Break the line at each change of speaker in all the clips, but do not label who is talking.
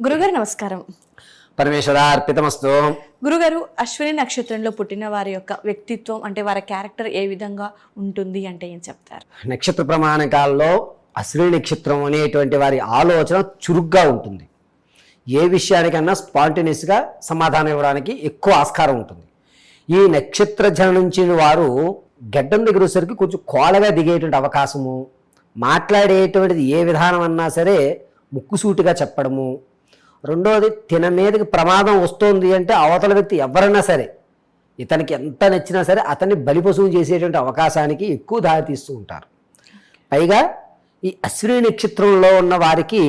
గురుగారు నమస్కారం.
పరమేశ్వర అర్పితమస్తు.
గురుగారు, అశ్విని నక్షత్రంలో పుట్టిన వారి యొక్క వ్యక్తిత్వం అంటే వారి క్యారెక్టర్ ఏ విధంగా ఉంటుంది అంటే ఏం చెప్తారు?
నక్షత్ర ప్రమాణకాల్లో అశ్విని నక్షత్రం అనేటువంటి వారి ఆలోచన చురుగ్గా ఉంటుంది. ఏ విషయానికన్నా స్పాంటేనియస్గా సమాధానం ఇవ్వడానికి ఎక్కువ ఆస్కారం ఉంటుంది. ఈ నక్షత్ర జనించిన వారు గడ్డం దగ్గర వచ్చేసరికి కొంచెం కోలగా దిగేటువంటి అవకాశము, మాట్లాడేటువంటిది ఏ విధానం అన్నా సరే ముక్కుసూటిగా చెప్పడము. రెండోది, తిన మీదకి ప్రమాదం వస్తుంది అంటే అవతల వ్యక్తి ఎవరైనా సరే ఇతనికి ఎంత నచ్చినా సరే అతన్ని బలిపశువు చేసేటువంటి అవకాశానికి ఎక్కువ దారితీస్తూ ఉంటారు. పైగా ఈ అశ్విని నక్షత్రంలో ఉన్న వారికి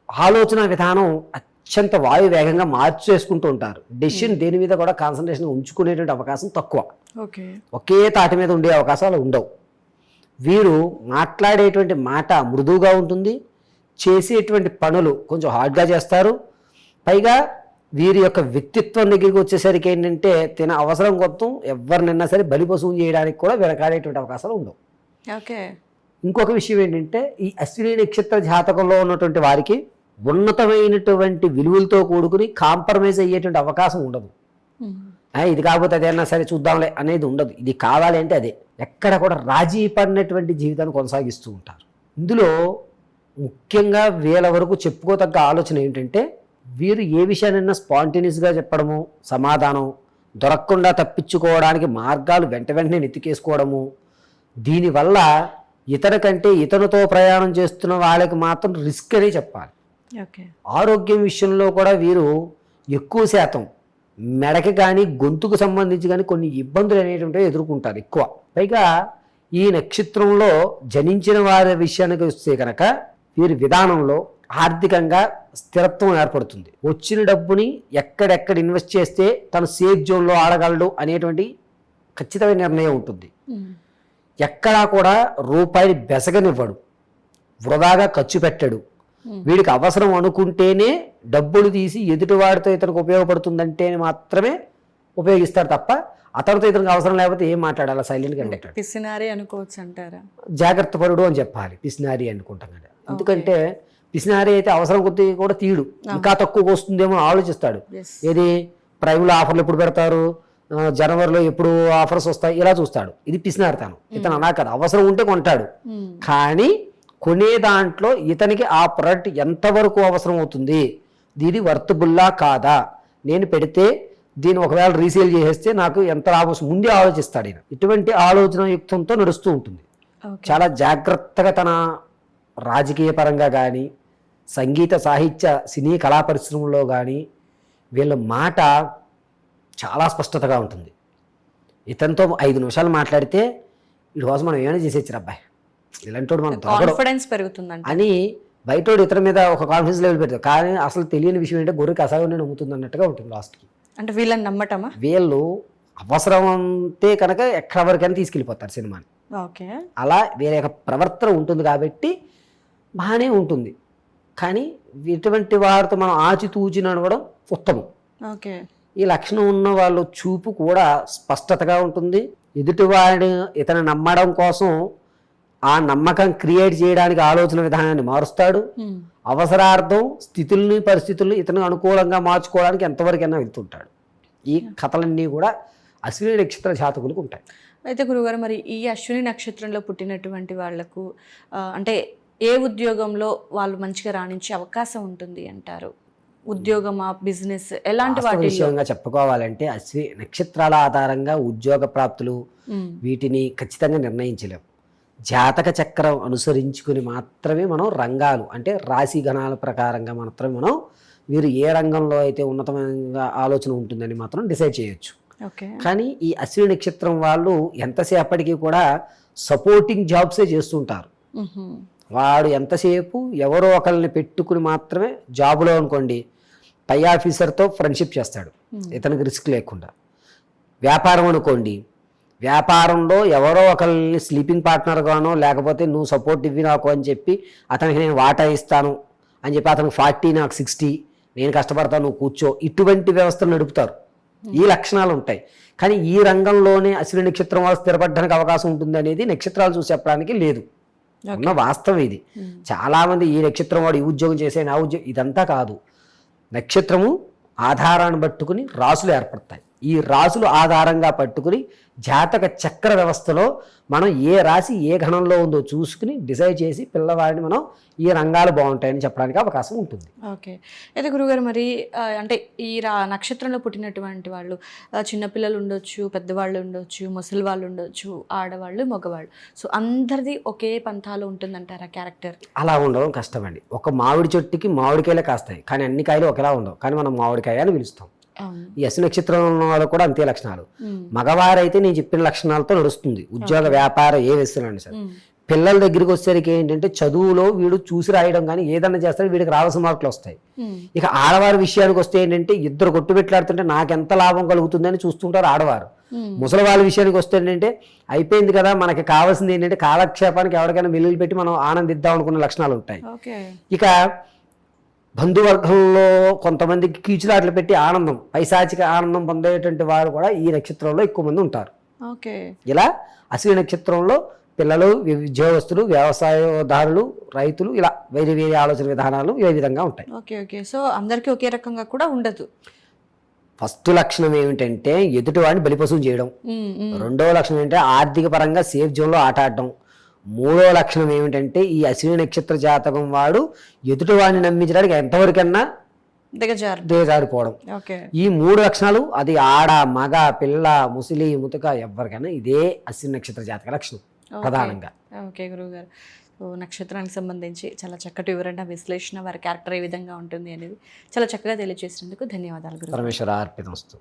ఆలోచన విధానం అత్యంత వాయువేగంగా మార్చేసుకుంటూ ఉంటారు. డెసిషన్ దేని మీద కూడా కాన్సన్ట్రేషన్ ఉంచుకునేటువంటి అవకాశం తక్కువ. ఒకే తాటి మీద ఉండే అవకాశాలు ఉండవు. వీరు మాట్లాడేటువంటి మాట మృదువుగా ఉంటుంది, చేసేటువంటి పనులు కొంచెం హార్డ్గా చేస్తారు. పైగా వీరి యొక్క వ్యక్తిత్వం దగ్గరికి వచ్చేసరికి ఏంటంటే తిన అవసరం కొత్తం ఎవరినైనా సరే బలిపశువు చేయడానికి కూడా వెనకాడేటువంటి అవకాశాలు ఉండవు. ఇంకొక విషయం ఏంటంటే ఈ అశ్విని నక్షత్ర జాతకంలో ఉన్నటువంటి వారికి ఉన్నతమైనటువంటి విలువలతో కూడుకుని కాంప్రమైజ్ అయ్యేటువంటి అవకాశం ఉండదు. ఇది కాకపోతే అదేనా సరే చూద్దాంలే అనేది ఉండదు. ఇది కావాలి అంటే అదే. ఎక్కడ కూడా రాజీ పడినటువంటి జీవితాన్ని కొనసాగిస్తూ ఉంటారు. ఇందులో ముఖ్యంగా వీళ్ళ వరకు చెప్పుకోతగ్గ ఆలోచన ఏంటంటే వీరు ఏ విషయాన్నైనా స్పాంటేనియస్గా చెప్పడము, సమాధానం దొరకకుండా తప్పించుకోవడానికి మార్గాలు వెంటనే నెత్తికేసుకోవడము. దీనివల్ల ఇతనికంటే ఇతనితో ప్రయాణం చేస్తున్న వాళ్ళకి మాత్రం రిస్క్ అనే చెప్పాలి. ఆరోగ్యం విషయంలో కూడా వీరు ఎక్కువ శాతం మెడకి కానీ గొంతుకు సంబంధించి కానీ కొన్ని ఇబ్బందులు అనేటువంటివి ఎదుర్కొంటారు ఎక్కువ. పైగా ఈ నక్షత్రంలో జనించిన వారి విషయానికి వస్తే కనుక వీరి విధానంలో ఆర్థికంగా స్థిరత్వం ఏర్పడుతుంది. వచ్చిన డబ్బుని ఎక్కడెక్కడ ఇన్వెస్ట్ చేస్తే తను సేఫ్ జోన్లో ఆడగలడు అనేటువంటి ఖచ్చితమైన నిర్ణయం ఉంటుంది. ఎక్కడా కూడా రూపాయిని బెసగనివ్వడు, వృధాగా ఖర్చు పెట్టడు. వీడికి అవసరం అనుకుంటేనే డబ్బులు తీసి ఎదుటివాడితో ఇతనికి ఉపయోగపడుతుందంటే మాత్రమే ఉపయోగిస్తాడు తప్ప అతనితో ఇతనికి అవసరం లేకపోతే ఏం మాట్లాడాలి, సైలెంట్గా ఉంటాడు.
పిసినారి అనుకోవచ్చు అంటారా?
జాగ్రత్త పరుడు అని చెప్పాలి, పిసినారి అనుకుంటాం కదా. ఎందుకంటే పిసినారి అయితే అవసరం కొద్ది కూడా తీయడు, ఇంకా తక్కువగా వస్తుందేమో ఆలోచిస్తాడు. ఏది ప్రైమ్లో ఆఫర్లు ఎప్పుడు పెడతారు, జనవరిలో ఎప్పుడు ఆఫర్స్ వస్తాయి, ఇలా చూస్తాడు. ఇది పిసినారితనం. ఇతను అలా కదా, అవసరం ఉంటే కొంటాడు. కానీ కొనే దాంట్లో ఇతనికి ఆ ప్రోడక్ట్ ఎంతవరకు అవసరం అవుతుంది, దీని వర్తబుల్లా కాదా, నేను పెడితే దీన్ని ఒకవేళ రీసేల్ చేసేస్తే నాకు ఎంత లాభం ముందే ఆలోచిస్తాడు ఈయన. ఇటువంటి ఆలోచన యుక్తంతో నడుస్తూ ఉంటుంది. చాలా జాగ్రత్తగా తన రాజకీయ పరంగా కానీ, సంగీత సాహిత్య సినీ కళా పరిశ్రమలో కానీ వీళ్ళ మాట చాలా స్పష్టతగా ఉంటుంది. ఇతనితో 5 నిమిషాలు మాట్లాడితే వీడి కోసం మనం ఏమైనా చేసేచ్చారు, అబ్బాయి ఇలాంటి మనం
కాన్ఫిడెన్స్ పెరుగుతుంది
అని బయటోడు ఇతర మీద ఒక కాన్ఫిడెన్స్ లెవెల్ పెడతారు. కానీ అసలు తెలియని విషయం ఏంటంటే గొర్రెకి అసలు నమ్ముతుంది అన్నట్టుగా ఉంటుంది లాస్ట్కి.
అంటే వీళ్ళని నమ్మటమా?
వీళ్ళు అవసరం అంటే కనుక ఎక్కడ వరకైనా తీసుకెళ్ళిపోతారు సినిమాని. అలా వేరే యొక్క ప్రవర్తన ఉంటుంది కాబట్టి బాగానే ఉంటుంది. కానీ ఇటువంటి వారితో మనం ఆచితూచి నడవడం ఉత్తమం. ఈ లక్షణం ఉన్న వాళ్ళు చూపు కూడా స్పష్టతగా ఉంటుంది. ఎదుటివాడి ఇతను నమ్మడం కోసం ఆ నమ్మకం క్రియేట్ చేయడానికి ఆలోచన విధానాన్ని మారుస్తాడు. అవసరార్థం స్థితుల్ని పరిస్థితుల్ని ఇతను అనుకూలంగా మార్చుకోవడానికి ఎంతవరకైనా వెళ్తుంటాడు. ఈ కథలన్నీ కూడా అశ్విని నక్షత్ర జాతకులకు ఉంటాయి.
అయితే గురుగారు, మరి ఈ అశ్విని నక్షత్రంలో పుట్టినటువంటి వాళ్లకు అంటే ఏ ఉద్యోగంలో వాళ్ళు మంచిగా రాణించే అవకాశం ఉంటుంది అంటారు? ఉద్యోగమా, బిజినెస్, ఎలాంటి వాటి
విషయంగా చెప్పుకోవాలంటే అశ్విని నక్షత్రాల ఆధారంగా ఉద్యోగ ప్రాప్తులు వీటిని ఖచ్చితంగా నిర్ణయించలేము. జాతక చక్రం అనుసరించుకుని మాత్రమే మనం రంగాలు అంటే రాశి గణాల ప్రకారంగా మాత్రమే మనం వీరు ఏ రంగంలో అయితే ఉన్నతమైన ఆలోచన ఉంటుందని మాత్రం డిసైడ్ చేయొచ్చు. కానీ ఈ అశ్విని నక్షత్రం వాళ్ళు ఎంతసేపటికి కూడా సపోర్టింగ్ జాబ్సే చేస్తుంటారు. వాడు ఎంతసేపు ఎవరో ఒకరిని పెట్టుకుని మాత్రమే జాబులో అనుకోండి పై ఆఫీసర్తో ఫ్రెండ్షిప్ చేస్తాడు ఇతనికి రిస్క్ లేకుండా. వ్యాపారం అనుకోండి, వ్యాపారంలో ఎవరో ఒకరిని స్లీపింగ్ పార్ట్నర్గానో లేకపోతే నువ్వు సపోర్ట్ ఇవ్వి నాకు అని చెప్పి అతనికి నేను వాటా ఇస్తాను అని చెప్పి అతనికి 40 నాకు 60 నేను కష్టపడతాను నువ్వు కూర్చో, ఇటువంటి వ్యవస్థను నడుపుతారు. ఈ లక్షణాలు ఉంటాయి. కానీ ఈ రంగంలోనే అశ్విని నక్షత్రం వాళ్ళు స్థిరపడడానికి అవకాశం ఉంటుంది అనేది నక్షత్రాలు చూసి చెప్పడానికి లేదు. ఉన్న వాస్తవం ఇది. చాలా మంది ఈ నక్షత్రం వాడు ఈ ఉద్యోగం చేసే నా ఉద్యోగం ఇదంతా కాదు. నక్షత్రము ఆధారాన్ని పట్టుకుని రాసులు ఏర్పడతాయి. ఈ రాసులు ఆధారంగా పట్టుకుని జాతక చక్ర వ్యవస్థలో మనం ఏ రాశి ఏ గణంలో ఉందో చూసుకుని డిసైడ్ చేసి పిల్లవాడిని మనం ఈ రంగాలు బాగుంటాయని చెప్పడానికి అవకాశం ఉంటుంది.
ఓకే. అయితే గురుగారు మరి అంటే ఈ నక్షత్రంలో పుట్టినటువంటి వాళ్ళు చిన్నపిల్లలు ఉండొచ్చు, పెద్దవాళ్ళు ఉండొచ్చు, ముసలి వాళ్ళు ఉండొచ్చు, ఆడవాళ్ళు, మగవాళ్ళు. సో అందరిది ఒకే పంథాలో ఉంటుందంటారా క్యారెక్టర్?
అలా ఉండడం కష్టమండి. ఒక మామిడి చెట్టుకి మామిడికాయలే కాస్తాయి, కానీ అన్ని కాయలు ఒకేలా ఉండవు, కానీ మనం మామిడికాయ అని పిలుస్తాం. ఈ అశ్విని నక్షత్రంలో ఉన్న వాళ్ళు కూడా అంతే లక్షణాలు. మగవారైతే నేను చెప్పిన లక్షణాలతో నడుస్తుంది, ఉద్యోగ వ్యాపారం ఏ వేస్తున్నాను సార్. పిల్లల దగ్గరికి వచ్చేసరికి ఏంటంటే చదువులో వీడు చూసి రాయడం కానీ ఏదన్నా చేస్తాడు, వీడికి రావాల్సిన మార్కులు వస్తాయి. ఇక ఆడవారి విషయానికి వస్తే ఏంటంటే ఇద్దరు కొట్టుబెట్లాడుతుంటే నాకెంత లాభం కలుగుతుందని చూస్తుంటారు ఆడవారు. ముసలి వాళ్ళ విషయానికి వస్తే ఏంటంటే అయిపోయింది కదా, మనకి కావాల్సింది ఏంటంటే కాలక్షేపానికి ఎవరికైనా మిల్లులు పెట్టి మనం ఆనందిద్దాం అనుకున్న లక్షణాలు ఉంటాయి. ఇక బంధువర్గంలో కొంతమందికి కీచులాట్లు పెట్టి ఆనందం, పైశాచిక ఆనందం పొందేటువంటి వారు కూడా ఈ నక్షత్రంలో ఎక్కువ మంది ఉంటారు. ఇలా అశ్విని నక్షత్రంలో పిల్లలు, ఉద్యోగస్తులు, వ్యవసాయదారులు, రైతులు, ఇలా వేరే వేరే ఆలోచన విధానాలు ఏ విధంగా ఉంటాయి.
ఓకే. సో అందరికీ ఒకే రకంగా కూడా ఉండదు.
ఫస్ట్ లక్షణం ఏమిటంటే ఎదుటివాడిని బలిపశువు చేయడం. రెండవ లక్షణం ఏంటంటే ఆర్థిక పరంగా సేఫ్ జోన్లో ఆట ఆడడం. మూడో లక్షణం ఏమిటంటే ఈ అశ్విని నక్షత్ర జాతకం వాడు ఎదుటివాడిని నమ్మించడానికి ఎంతవరకన్నా దిగజారిపోవడం. ఈ మూడు లక్షణాలు అది ఆడ, మగ, పిల్ల, ముసలి, ముతక ఎవరికైనా ఇదే అశ్విని నక్షత్ర జాతక లక్షణం ప్రధానంగా.
ఓకే గురువుగారు, సో నక్షత్రానికి సంబంధించి చాలా చక్కటి వివరణ, విశ్లేషణ, వారి క్యారెక్టర్ ఏ విధంగా ఉంటుంది అనేది చాలా చక్కగా తెలియజేసినందుకు ధన్యవాదాలు గురువు.
పరమేశ్వర అర్పితమస్తు.